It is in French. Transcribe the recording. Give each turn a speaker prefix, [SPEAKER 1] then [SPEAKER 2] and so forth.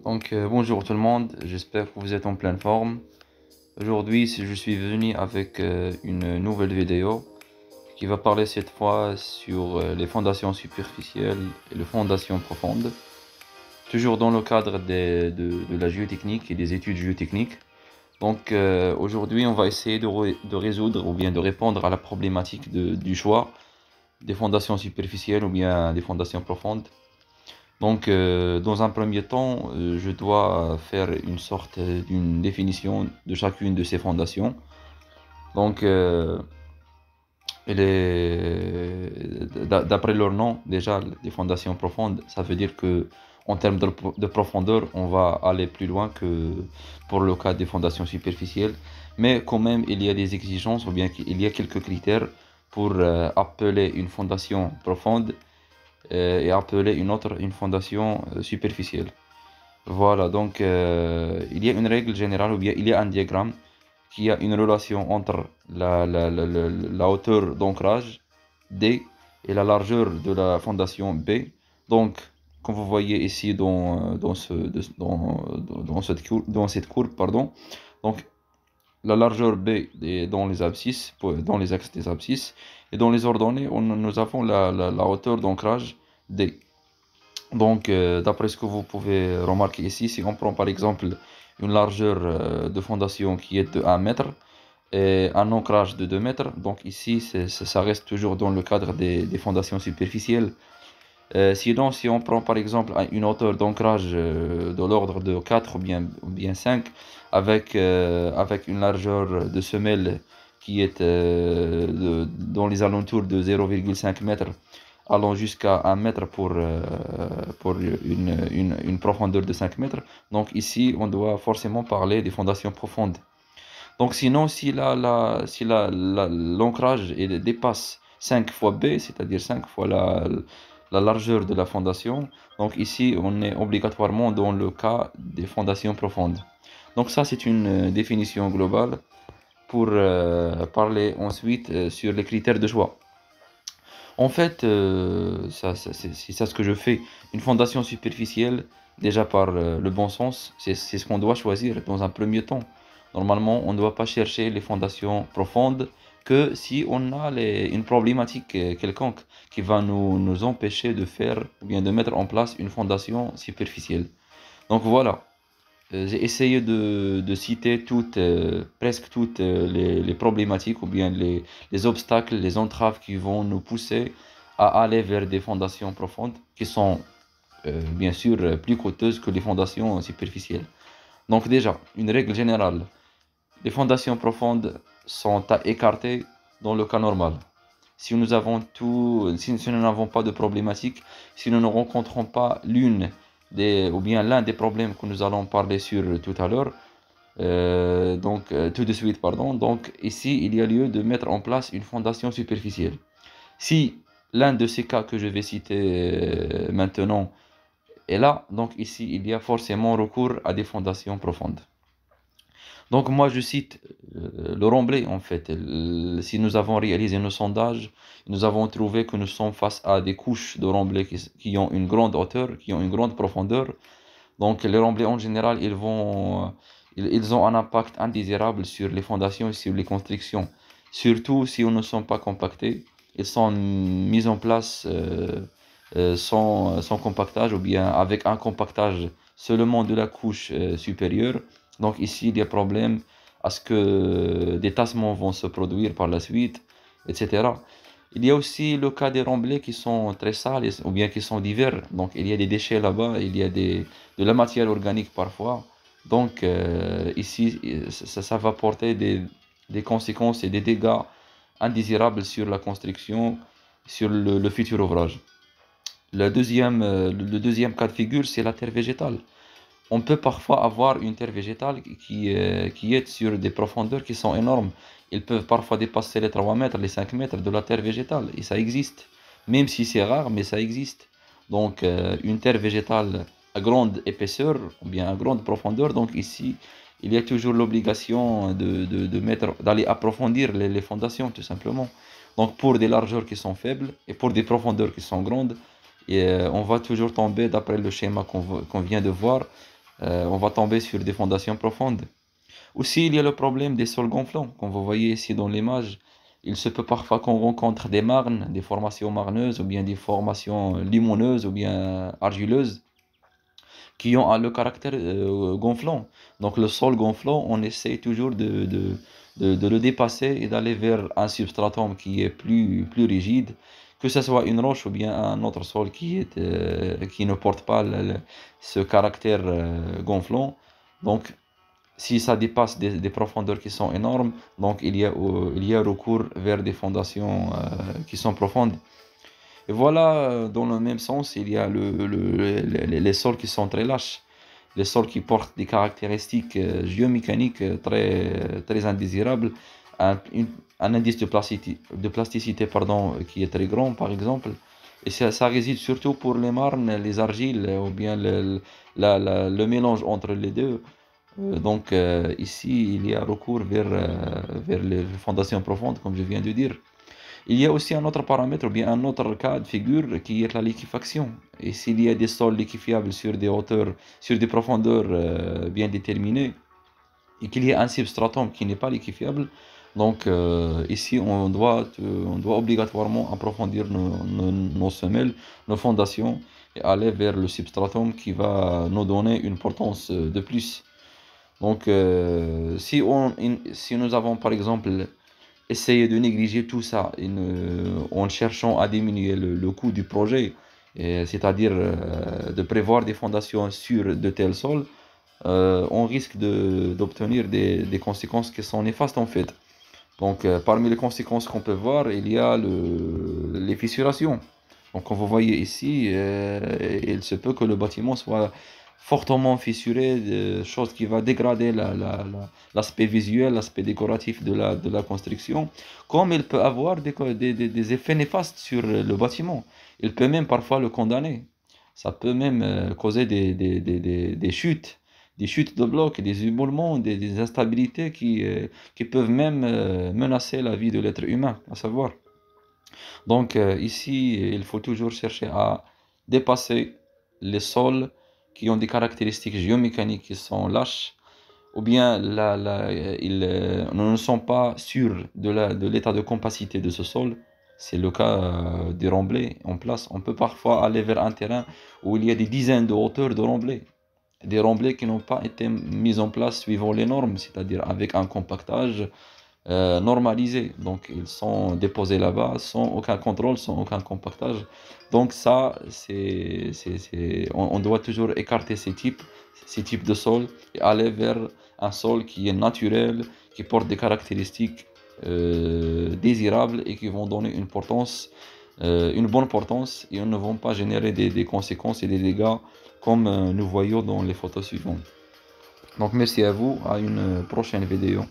[SPEAKER 1] Bonjour tout le monde, j'espère que vous êtes en pleine forme. Aujourd'hui, je suis venu avec une nouvelle vidéo qui va parler cette fois sur les fondations superficielles et les fondations profondes, toujours dans le cadre de la géotechnique et des études géotechniques. Aujourd'hui, on va essayer de résoudre ou bien de répondre à la problématique du choix des fondations superficielles ou bien des fondations profondes. Dans un premier temps, je dois faire une sorte d'une définition de chacune de ces fondations. Donc, euh, D'après leur nom, déjà, les fondations profondes, ça veut dire que en termes de profondeur, on va aller plus loin que pour le cas des fondations superficielles. Mais quand même, il y a des exigences ou bien il y a quelques critères pour appeler une fondation profonde et appeler une autre une fondation superficielle. Voilà, il y a une règle générale ou bien il y a un diagramme qui a une relation entre la hauteur d'ancrage D et la largeur de la fondation B. Donc, comme vous voyez ici dans cette courbe, pardon, donc la largeur B est dans les abscisses, dans les axes des abscisses, et dans les ordonnées, nous avons la hauteur d'ancrage D. D'après ce que vous pouvez remarquer ici, si on prend par exemple une largeur de fondation qui est de 1 mètre et un ancrage de 2 mètres, donc ici ça reste toujours dans le cadre des fondations superficielles. Sinon, si on prend par exemple une hauteur d'ancrage de l'ordre de 4 ou bien 5 avec une largeur de semelle qui est dans les alentours de 0,5 mètres allant jusqu'à 1 mètre pour une profondeur de 5 mètres. Donc ici, on doit forcément parler des fondations profondes. Donc sinon, si l'ancrage dépasse 5 fois B, c'est-à-dire 5 fois la largeur de la fondation, donc ici, on est obligatoirement dans le cas des fondations profondes. Donc ça, c'est une définition globale pour parler ensuite sur les critères de choix. En fait, c'est ça ce que je fais. Une fondation superficielle, déjà par le bon sens, c'est ce qu'on doit choisir dans un premier temps. Normalement, on ne doit pas chercher les fondations profondes que si on a une problématique quelconque qui va nous empêcher de faire ou bien de mettre en place une fondation superficielle. Donc voilà. J'ai essayé de citer presque toutes les problématiques ou bien les obstacles, les entraves qui vont nous pousser à aller vers des fondations profondes qui sont bien sûr plus coûteuses que les fondations superficielles. Donc déjà, une règle générale, les fondations profondes sont à écarter dans le cas normal. Si nous n'avons pas de problématique, si nous ne rencontrons pas ou bien l'un des problèmes que nous allons parler sur tout à l'heure, tout de suite, pardon. Donc, ici, il y a lieu de mettre en place une fondation superficielle. Si l'un de ces cas que je vais citer maintenant est là, donc ici, il y a forcément recours à des fondations profondes. Donc moi je cite le Remblai en fait. Si nous avons réalisé nos sondages, nous avons trouvé que nous sommes face à des couches de Remblai qui ont une grande hauteur, qui ont une grande profondeur. Donc les Remblais en général, ils ont un impact indésirable sur les fondations et sur les constructions. Surtout si on ne sont pas compactés, ils sont mis en place sans compactage ou bien avec un compactage seulement de la couche supérieure. Donc ici, il y a problème à ce que des tassements vont se produire par la suite, etc. Il y a aussi le cas des remblais qui sont très sales ou bien qui sont divers. Donc il y a des déchets là-bas, il y a de la matière organique parfois. Ici, ça va porter des conséquences et des dégâts indésirables sur la construction, sur le futur ouvrage. Le deuxième cas de figure, c'est la terre végétale. On peut parfois avoir une terre végétale qui est sur des profondeurs qui sont énormes. Ils peuvent parfois dépasser les 3 mètres, les 5 mètres de la terre végétale. Et ça existe. Même si c'est rare, mais ça existe. Une terre végétale à grande épaisseur, ou bien à grande profondeur. Donc, ici, il y a toujours l'obligation d'aller approfondir les fondations, tout simplement. Donc, pour des largeurs qui sont faibles et pour des profondeurs qui sont grandes, on va toujours tomber, d'après le schéma qu'on vient de voir, on va tomber sur des fondations profondes. Aussi, il y a le problème des sols gonflants. Comme vous voyez ici dans l'image, il se peut parfois qu'on rencontre des marnes, des formations marneuses, ou bien des formations limoneuses, ou bien argileuses, qui ont le caractère gonflant. Donc le sol gonflant, on essaie toujours de le dépasser et d'aller vers un substratum qui est plus rigide, que ce soit une roche ou bien un autre sol qui ne porte pas ce caractère gonflant. Donc si ça dépasse des profondeurs qui sont énormes, donc il y a recours vers des fondations qui sont profondes. Et voilà, dans le même sens, il y a les sols qui sont très lâches, les sols qui portent des caractéristiques géomécaniques très indésirables, un, une- un indice de plasticité pardon, qui est très grand, par exemple. Et ça réside surtout pour les marnes, les argiles, ou bien le mélange entre les deux. Ici, il y a recours vers les fondations profondes, comme je viens de dire. Il y a aussi un autre paramètre, ou bien un autre cas de figure qui est la liquéfaction. Et s'il y a des sols liquéfiables sur des hauteurs, sur des profondeurs bien déterminées, et qu'il y a un substratum qui n'est pas liquéfiable, ici on doit obligatoirement approfondir nos semelles, nos fondations, et aller vers le substratum qui va nous donner une portance de plus. Si nous avons par exemple essayé de négliger tout ça en cherchant à diminuer le coût du projet, c'est-à-dire de prévoir des fondations sur de tels sols, on risque d'obtenir des conséquences qui sont néfastes en fait. Parmi les conséquences qu'on peut voir, il y a les fissurations. Donc, comme vous voyez ici, il se peut que le bâtiment soit fortement fissuré, chose qui va dégrader l'aspect visuel, l'aspect décoratif de la construction, comme il peut avoir des effets néfastes sur le bâtiment. Il peut même parfois le condamner. Ça peut même causer des chutes de blocs, des éboulements, des instabilités qui peuvent même menacer la vie de l'être humain, à savoir. Ici, il faut toujours chercher à dépasser les sols qui ont des caractéristiques géomécaniques qui sont lâches, ou bien nous ne sommes pas sûrs de l'état de compacité de ce sol. C'est le cas des remblais en place. On peut parfois aller vers un terrain où il y a des dizaines de hauteurs de remblais. Des remblais qui n'ont pas été mis en place suivant les normes, c'est-à-dire avec un compactage normalisés. Donc, ils sont déposés là-bas sans aucun contrôle, sans aucun compactage. Donc, on doit toujours écarter ces types de sols et aller vers un sol qui est naturel, qui porte des caractéristiques désirables et qui vont donner une bonne portance et ne vont pas générer des conséquences et des dégâts comme nous voyons dans les photos suivantes. Donc, merci à vous, à une prochaine vidéo.